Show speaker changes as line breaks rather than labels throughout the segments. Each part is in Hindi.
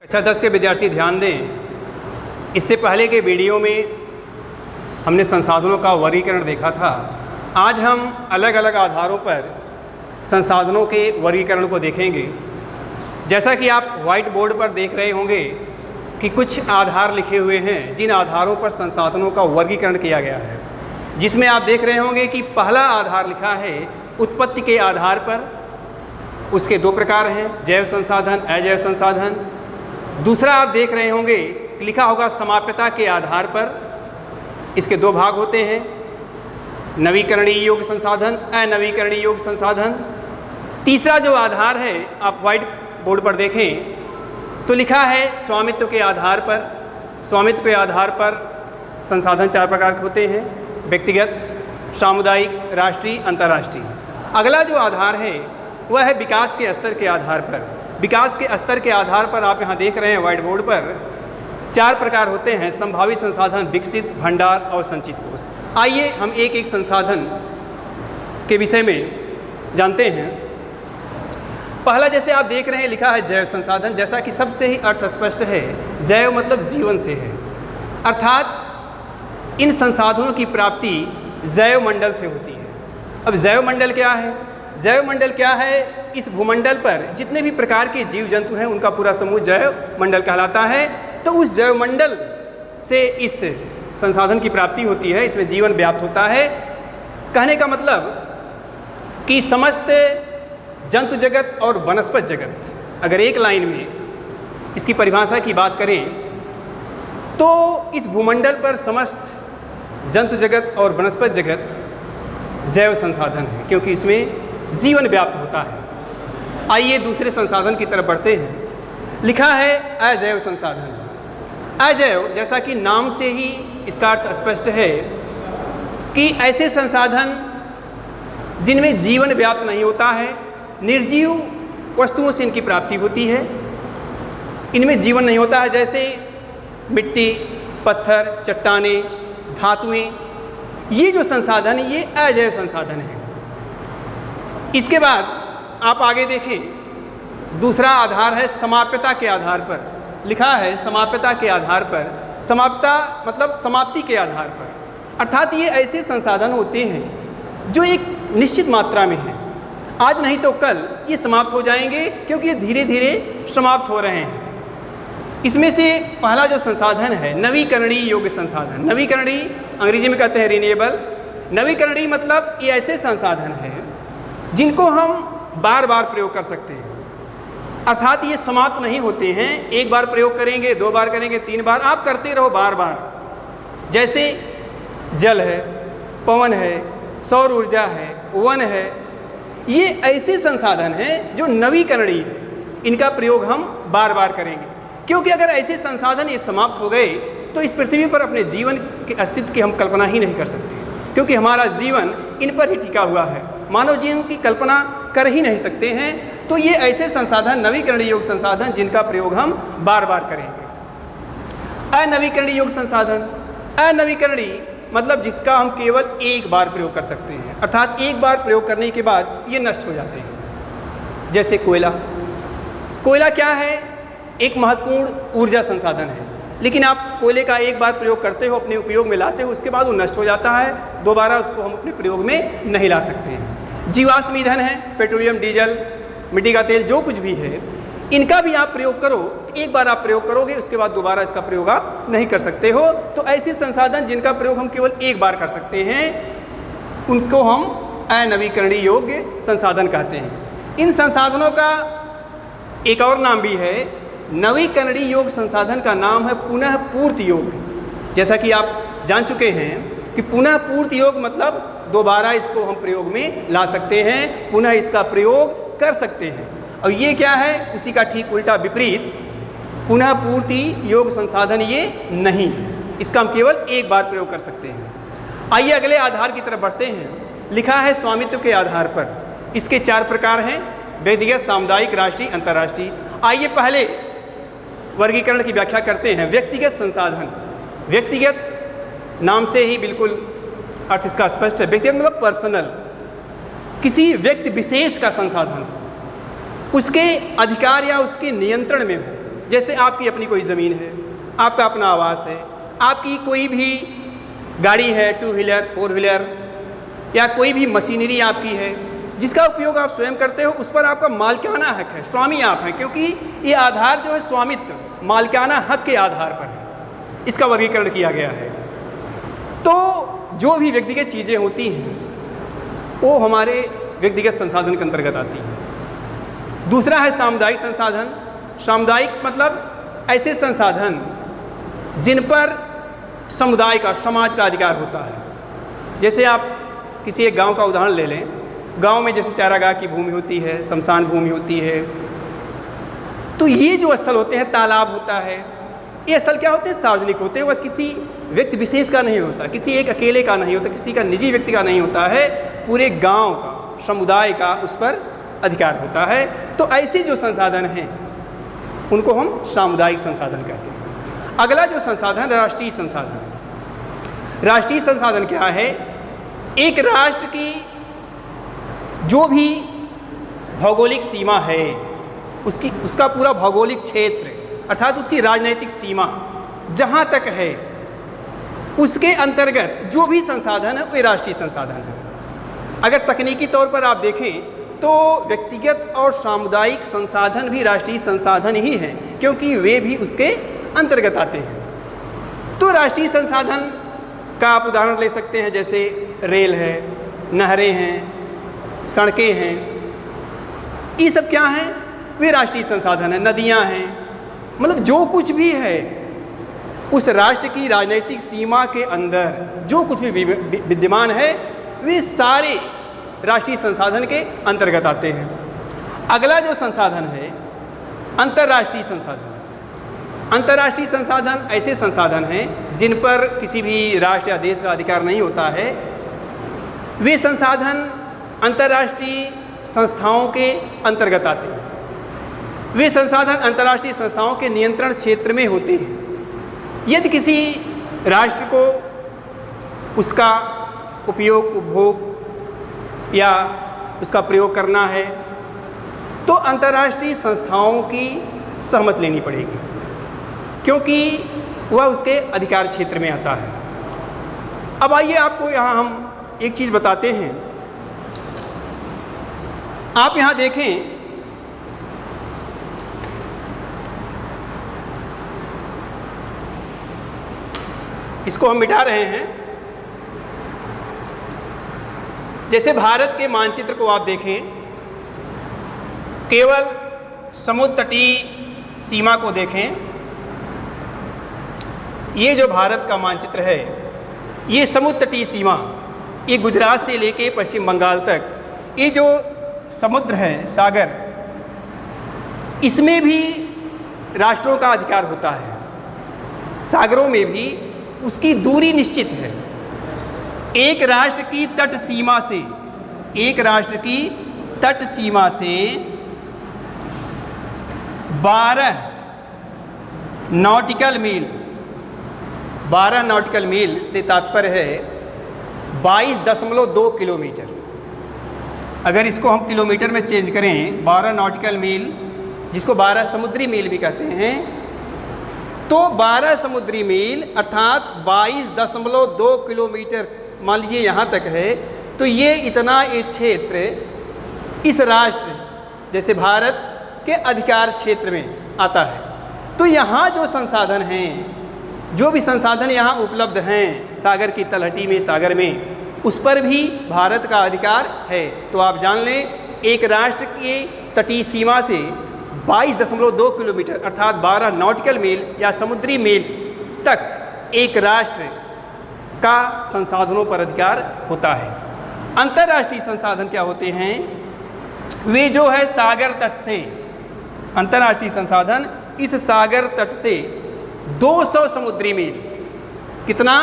कक्षा 10 के विद्यार्थी ध्यान दें। इससे पहले के वीडियो में हमने संसाधनों का वर्गीकरण देखा था। आज हम अलग अलग आधारों पर संसाधनों के वर्गीकरण को देखेंगे। जैसा कि आप व्हाइट बोर्ड पर देख रहे होंगे कि कुछ आधार लिखे हुए हैं जिन आधारों पर संसाधनों का वर्गीकरण किया गया है, जिसमें आप देख रहे होंगे कि पहला आधार लिखा है उत्पत्ति के आधार पर। उसके दो प्रकार हैं, जैव संसाधन, अजैव संसाधन। दूसरा आप देख रहे होंगे लिखा होगा समाप्यता के आधार पर। इसके दो भाग होते हैं, नवीकरणीय योग्य संसाधन, अनवीकरणीय योग्य संसाधन। तीसरा जो आधार है आप व्हाइट बोर्ड पर देखें तो लिखा है स्वामित्व के आधार पर। स्वामित्व के आधार पर संसाधन चार प्रकार के होते हैं, व्यक्तिगत, सामुदायिक, राष्ट्रीय, अंतर्राष्ट्रीय। अगला जो आधार है वह है विकास के स्तर के आधार पर। विकास के स्तर के आधार पर आप यहाँ देख रहे हैं व्हाइट बोर्ड पर चार प्रकार होते हैं, संभावित संसाधन, विकसित, भंडार और संचित कोष। आइए हम एक एक संसाधन के विषय में जानते हैं। पहला जैसे आप देख रहे हैं लिखा है जैव संसाधन। जैसा कि सबसे ही अर्थ स्पष्ट है, जैव मतलब जीवन से है, अर्थात इन संसाधनों की प्राप्ति जैव मंडल से होती है। अब जैव मंडल क्या है? जैव मंडल क्या है? इस भूमंडल पर जितने भी प्रकार के जीव जंतु हैं उनका पूरा समूह जैव मंडल कहलाता है। तो उस जैव मंडल से इस संसाधन की प्राप्ति होती है, इसमें जीवन व्याप्त होता है। कहने का मतलब कि समस्त जंतु जगत और वनस्पत जगत, अगर एक लाइन में इसकी परिभाषा की बात करें तो इस भूमंडल पर समस्त जंतु जगत और वनस्पत जगत जैव संसाधन है, क्योंकि इसमें जीवन व्याप्त होता है। आइए दूसरे संसाधन की तरफ बढ़ते हैं। लिखा है अजैव संसाधन। अजैव, जैसा कि नाम से ही इसका अर्थ स्पष्ट है कि ऐसे संसाधन जिनमें जीवन व्याप्त नहीं होता है, निर्जीव वस्तुओं से इनकी प्राप्ति होती है, इनमें जीवन नहीं होता है, जैसे मिट्टी, पत्थर, चट्टानें, धातुएं। ये जो संसाधन है ये अजैव संसाधन है। इसके बाद आप आगे देखें, दूसरा आधार है समाप्यता के आधार पर। लिखा है समाप्यता के आधार पर। समाप्यता मतलब समाप्ति के आधार पर, अर्थात ये ऐसे संसाधन होते हैं जो एक निश्चित मात्रा में हैं। आज नहीं तो कल ये समाप्त हो जाएंगे, क्योंकि ये धीरे धीरे समाप्त हो रहे हैं। इसमें से पहला जो संसाधन है नवीकरणीय योग्य संसाधन। नवीकरणीय अंग्रेजी में कहते हैं रिन्यूएबल। नवीकरणीय मतलब ये ऐसे संसाधन हैं जिनको हम बार बार प्रयोग कर सकते हैं, अर्थात ये समाप्त नहीं होते हैं। एक बार प्रयोग करेंगे, दो बार करेंगे, तीन बार, आप करते रहो बार बार। जैसे जल है, पवन है, सौर ऊर्जा है, वन है, ये ऐसे संसाधन हैं जो नवीकरणीय है। इनका प्रयोग हम बार बार करेंगे, क्योंकि अगर ऐसे संसाधन ये समाप्त हो गए तो इस पृथ्वी पर अपने जीवन के अस्तित्व की हम कल्पना ही नहीं कर सकते, क्योंकि हमारा जीवन इन पर ही टिका हुआ है। मानव जीवन की कल्पना कर ही नहीं सकते हैं। तो ये ऐसे संसाधन नवीकरणीय योग्य संसाधन जिनका प्रयोग हम बार बार करेंगे। अनवीकरणीय योग्य संसाधन। अनवीकरणीय मतलब जिसका हम केवल एक बार प्रयोग कर सकते हैं, अर्थात एक बार प्रयोग करने के बाद ये नष्ट हो जाते हैं। जैसे कोयला। कोयला क्या है? एक महत्वपूर्ण ऊर्जा संसाधन है, लेकिन आप कोयले का एक बार प्रयोग करते हो, अपने उपयोग में लाते हो, उसके बाद वो नष्ट हो जाता है। दोबारा उसको हम अपने प्रयोग में नहीं ला सकते हैं। जीवाश्म ईंधन है, पेट्रोलियम, डीजल, मिट्टी का तेल, जो कुछ भी है, इनका भी आप प्रयोग करो, एक बार आप प्रयोग करोगे, उसके बाद दोबारा इसका प्रयोग आप नहीं कर सकते हो। तो ऐसे संसाधन जिनका प्रयोग हम केवल एक बार कर सकते हैं उनको हम अनवीकरणीय योग्य संसाधन कहते हैं। इन संसाधनों का एक और नाम भी है। नवीकरणीय योग्य संसाधन का नाम है पुनः पूर्ति योग्य। जैसा कि आप जान चुके हैं कि पुनः पूर्ति योग्य मतलब दोबारा इसको हम प्रयोग में ला सकते हैं, पुनः इसका प्रयोग कर सकते हैं। और ये क्या है? उसी का ठीक उल्टा विपरीत, पुनः पूर्ति योग्य संसाधन ये नहीं है, इसका हम केवल एक बार प्रयोग कर सकते हैं। आइए अगले आधार की तरफ बढ़ते हैं। लिखा है स्वामित्व के आधार पर। इसके चार प्रकार हैं, व्यक्तिगत, सामुदायिक, राष्ट्रीय, अंतर्राष्ट्रीय। आइए पहले वर्गीकरण की व्याख्या करते हैं। व्यक्तिगत संसाधन। व्यक्तिगत नाम से ही बिल्कुल अर्थ इसका स्पष्ट है। व्यक्तिगत मतलब पर्सनल, किसी व्यक्ति विशेष का संसाधन, उसके अधिकार या उसके नियंत्रण में हो। जैसे आपकी अपनी कोई ज़मीन है, आपका अपना आवास है, आपकी कोई भी गाड़ी है, 2 व्हीलर 4 व्हीलर, या कोई भी मशीनरी आपकी है जिसका उपयोग आप स्वयं करते हो, उस पर आपका मालिकाना हक है, स्वामी आप हैं, क्योंकि ये आधार जो है स्वामित्व मालिकाना हक के आधार पर है, इसका वर्गीकरण किया गया है। तो जो भी व्यक्तिगत चीज़ें होती हैं वो हमारे व्यक्तिगत संसाधन के अंतर्गत आती हैं। दूसरा है सामुदायिक संसाधन। सामुदायिक मतलब ऐसे संसाधन जिन पर समुदाय का, समाज का अधिकार होता है। जैसे आप किसी एक गांव का उदाहरण ले लें, गांव में जैसे चारागाह की भूमि होती है, शमशान भूमि होती है, तो ये जो स्थल होते हैं, तालाब होता है, ये स्थल क्या होते हैं? सार्वजनिक होते हैं। वह किसी व्यक्ति विशेष का नहीं होता, किसी एक अकेले का नहीं होता, किसी का निजी व्यक्ति का नहीं होता है, पूरे गांव का, समुदाय का उस पर अधिकार होता है। तो ऐसे जो संसाधन हैं उनको हम सामुदायिक संसाधन कहते हैं। अगला जो संसाधन, राष्ट्रीय संसाधन। राष्ट्रीय संसाधन क्या है? एक राष्ट्र की जो भी भौगोलिक सीमा है, उसका पूरा भौगोलिक क्षेत्र अर्थात उसकी राजनीतिक सीमा जहाँ तक है, उसके अंतर्गत जो भी संसाधन है वो राष्ट्रीय संसाधन है। अगर तकनीकी तौर पर आप देखें तो व्यक्तिगत और सामुदायिक संसाधन भी राष्ट्रीय संसाधन ही हैं, क्योंकि वे भी उसके अंतर्गत आते हैं। तो राष्ट्रीय संसाधन का आप उदाहरण ले सकते हैं, जैसे रेल है, नहरें हैं, सड़कें हैं, ये सब क्या हैं? वे राष्ट्रीय संसाधन हैं। नदियां हैं, मतलब जो कुछ भी है उस राष्ट्र की राजनीतिक सीमा के अंदर जो कुछ भी विद्यमान है, वे सारे राष्ट्रीय संसाधन के अंतर्गत आते हैं। अगला जो संसाधन है, अंतर्राष्ट्रीय संसाधन। अंतर्राष्ट्रीय संसाधन ऐसे संसाधन हैं जिन पर किसी भी राष्ट्र या देश का अधिकार नहीं होता है। वे संसाधन अंतर्राष्ट्रीय संस्थाओं के अंतर्गत आते हैं। वे संसाधन अंतर्राष्ट्रीय संस्थाओं के नियंत्रण क्षेत्र में होते हैं। यदि किसी राष्ट्र को उसका उपयोग, उपभोग या उसका प्रयोग करना है तो अंतर्राष्ट्रीय संस्थाओं की सहमति लेनी पड़ेगी, क्योंकि वह उसके अधिकार क्षेत्र में आता है। अब आइए आपको यहाँ हम एक चीज़ बताते हैं। आप यहाँ देखें, इसको हम मिटा रहे हैं। जैसे भारत के मानचित्र को आप देखें, केवल समुद्र तटीय सीमा को देखें। ये जो भारत का मानचित्र है, ये समुद्र तटीय सीमा, ये गुजरात से लेके पश्चिम बंगाल तक, ये जो समुद्र है, सागर, इसमें भी राष्ट्रों का अधिकार होता है। सागरों में भी उसकी दूरी निश्चित है। एक राष्ट्र की तट सीमा से, एक राष्ट्र की तट सीमा से 12 नॉटिकल मील, 12 नॉटिकल मील से तात्पर्य है 22.2 किलोमीटर। अगर इसको हम किलोमीटर में चेंज करें, 12 नॉटिकल मील, जिसको 12 समुद्री मील भी कहते हैं, तो 12 समुद्री मील अर्थात 22.2 किलोमीटर मान लीजिए यहाँ तक है, तो ये इतना ये क्षेत्र इस राष्ट्र जैसे भारत के अधिकार क्षेत्र में आता है। तो यहाँ जो संसाधन हैं, जो भी संसाधन यहाँ उपलब्ध हैं सागर की तलहटी में, सागर में, उस पर भी भारत का अधिकार है। तो आप जान लें, एक राष्ट्र की तटीय सीमा से 22.2 किलोमीटर अर्थात 12 नॉटिकल मील या समुद्री मील तक एक राष्ट्र का संसाधनों पर अधिकार होता है। अंतर्राष्ट्रीय संसाधन क्या होते हैं? वे जो है सागर तट से, अंतर्राष्ट्रीय संसाधन इस सागर तट से 200 समुद्री मील, कितना?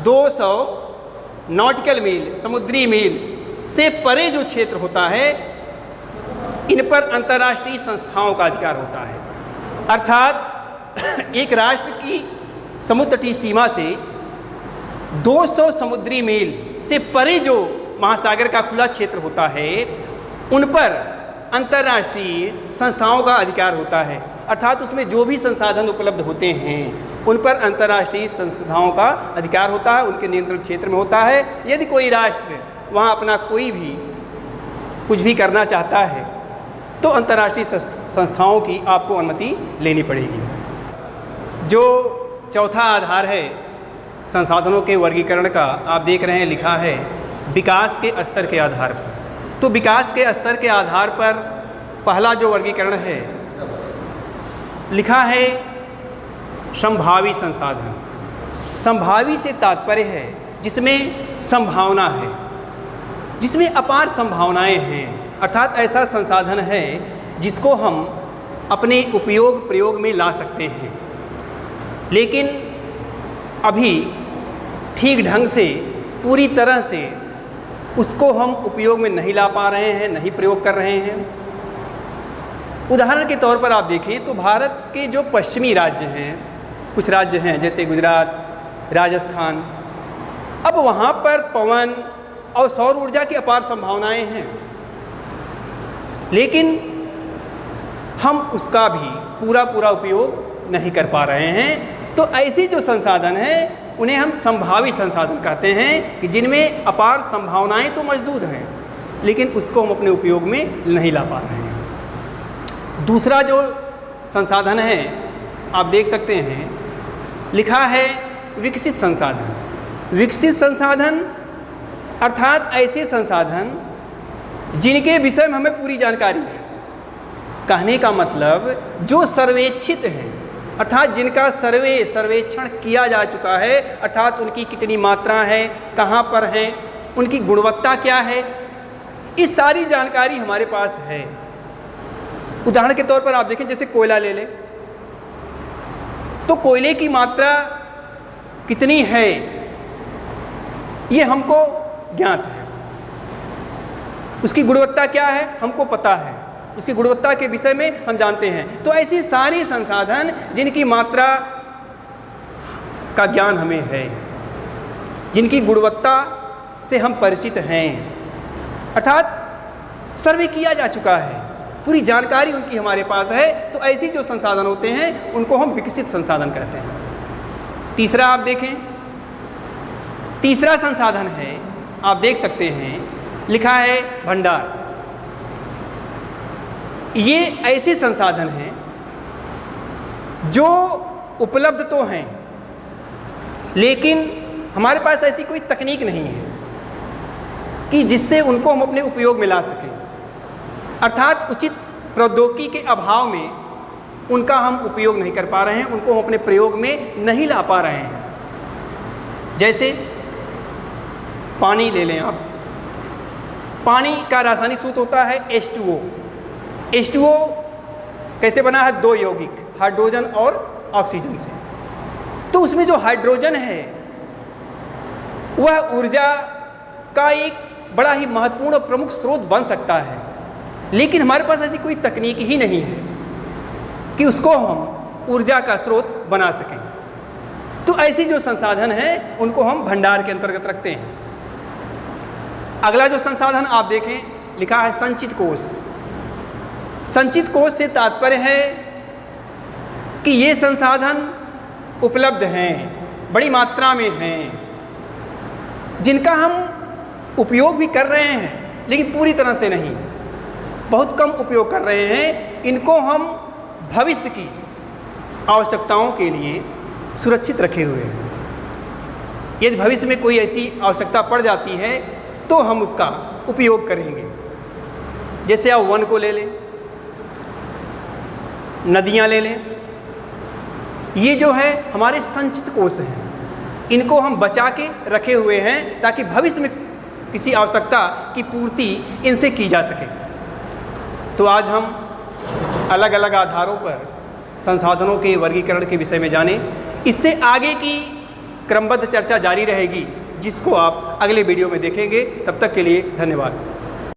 200 नॉटिकल मील, समुद्री मील से परे जो क्षेत्र होता है, इन पर अंतर्राष्ट्रीय संस्थाओं का अधिकार होता है। अर्थात एक राष्ट्र की समुद्र तटीय सीमा से 200 समुद्री मील से परे जो महासागर का खुला क्षेत्र होता है, उन पर अंतर्राष्ट्रीय संस्थाओं का अधिकार होता है। अर्थात उसमें जो भी संसाधन उपलब्ध होते हैं उन पर अंतर्राष्ट्रीय संस्थाओं का अधिकार होता है, उनके नियंत्रण क्षेत्र में होता है। यदि कोई राष्ट्र वहाँ अपना कोई भी कुछ भी करना चाहता है तो अंतर्राष्ट्रीय संस्थाओं की आपको अनुमति लेनी पड़ेगी। जो चौथा आधार है संसाधनों के वर्गीकरण का, आप देख रहे हैं लिखा है विकास के स्तर के आधार पर। तो विकास के स्तर के आधार पर पहला जो वर्गीकरण है लिखा है संभावी संसाधन। संभावी से तात्पर्य है जिसमें संभावना है, जिसमें अपार संभावनाएं हैं, अर्थात ऐसा संसाधन है जिसको हम अपने उपयोग प्रयोग में ला सकते हैं, लेकिन अभी ठीक ढंग से पूरी तरह से उसको हम उपयोग में नहीं ला पा रहे हैं, नहीं प्रयोग कर रहे हैं। उदाहरण के तौर पर आप देखें तो भारत के जो पश्चिमी राज्य हैं, कुछ राज्य हैं जैसे गुजरात, राजस्थान, अब वहाँ पर पवन और सौर ऊर्जा की अपार संभावनाएं हैं, लेकिन हम उसका भी पूरा उपयोग नहीं कर पा रहे हैं। तो ऐसी जो संसाधन हैं उन्हें हम संभावी संसाधन कहते हैं कि जिनमें अपार संभावनाएं तो मौजूद हैं लेकिन उसको हम अपने उपयोग में नहीं ला पा रहे हैं। दूसरा जो संसाधन है आप देख सकते हैं लिखा है विकसित संसाधन। विकसित संसाधन अर्थात ऐसे संसाधन जिनके विषय में हमें पूरी जानकारी है। कहने का मतलब जो सर्वेक्षित हैं, अर्थात जिनका सर्वेक्षण किया जा चुका है, अर्थात उनकी कितनी मात्रा है, कहाँ पर है, उनकी गुणवत्ता क्या है, इस सारी जानकारी हमारे पास है। उदाहरण के तौर पर आप देखें जैसे कोयला ले लें तो कोयले की मात्रा कितनी है ये हमको ज्ञात है, उसकी गुणवत्ता क्या है हमको पता है, उसकी गुणवत्ता के विषय में हम जानते हैं। तो ऐसे सारे संसाधन जिनकी मात्रा का ज्ञान हमें है, जिनकी गुणवत्ता से हम परिचित हैं, अर्थात सर्वे किया जा चुका है, पूरी जानकारी उनकी हमारे पास है, तो ऐसे जो संसाधन होते हैं उनको हम विकसित संसाधन कहते हैं। तीसरा आप देखें, तीसरा संसाधन है आप देख सकते हैं लिखा है भंडार। ये ऐसे संसाधन हैं जो उपलब्ध तो हैं लेकिन हमारे पास ऐसी कोई तकनीक नहीं है कि जिससे उनको हम अपने उपयोग में ला सकें, अर्थात उचित प्रौद्योगिकी के अभाव में उनका हम उपयोग नहीं कर पा रहे हैं, उनको हम अपने प्रयोग में नहीं ला पा रहे हैं। जैसे पानी ले लें आप, पानी का रासायनिक सूत्र होता है H2O। H2O कैसे बना है? दो यौगिक, हाइड्रोजन और ऑक्सीजन से। तो उसमें जो हाइड्रोजन है वह ऊर्जा का एक बड़ा ही महत्वपूर्ण और प्रमुख स्रोत बन सकता है, लेकिन हमारे पास ऐसी कोई तकनीक ही नहीं है कि उसको हम ऊर्जा का स्रोत बना सकें। तो ऐसी जो संसाधन हैं उनको हम भंडार के अंतर्गत रखते हैं। अगला जो संसाधन आप देखें लिखा है संचित कोष। संचित कोष से तात्पर्य है कि ये संसाधन उपलब्ध हैं, बड़ी मात्रा में हैं, जिनका हम उपयोग भी कर रहे हैं लेकिन पूरी तरह से नहीं, बहुत कम उपयोग कर रहे हैं। इनको हम भविष्य की आवश्यकताओं के लिए सुरक्षित रखे हुए हैं। यदि भविष्य में कोई ऐसी आवश्यकता पड़ जाती है तो हम उसका उपयोग करेंगे। जैसे आप वन को ले लें, नदियाँ ले लें, ये जो है हमारे संचित कोष हैं, इनको हम बचा के रखे हुए हैं ताकि भविष्य में किसी आवश्यकता की पूर्ति इनसे की जा सके। तो आज हम अलग अलग आधारों पर संसाधनों के वर्गीकरण के विषय में जाने। इससे आगे की क्रमबद्ध चर्चा जारी रहेगी जिसको आप अगले वीडियो में देखेंगे। तब तक के लिए धन्यवाद।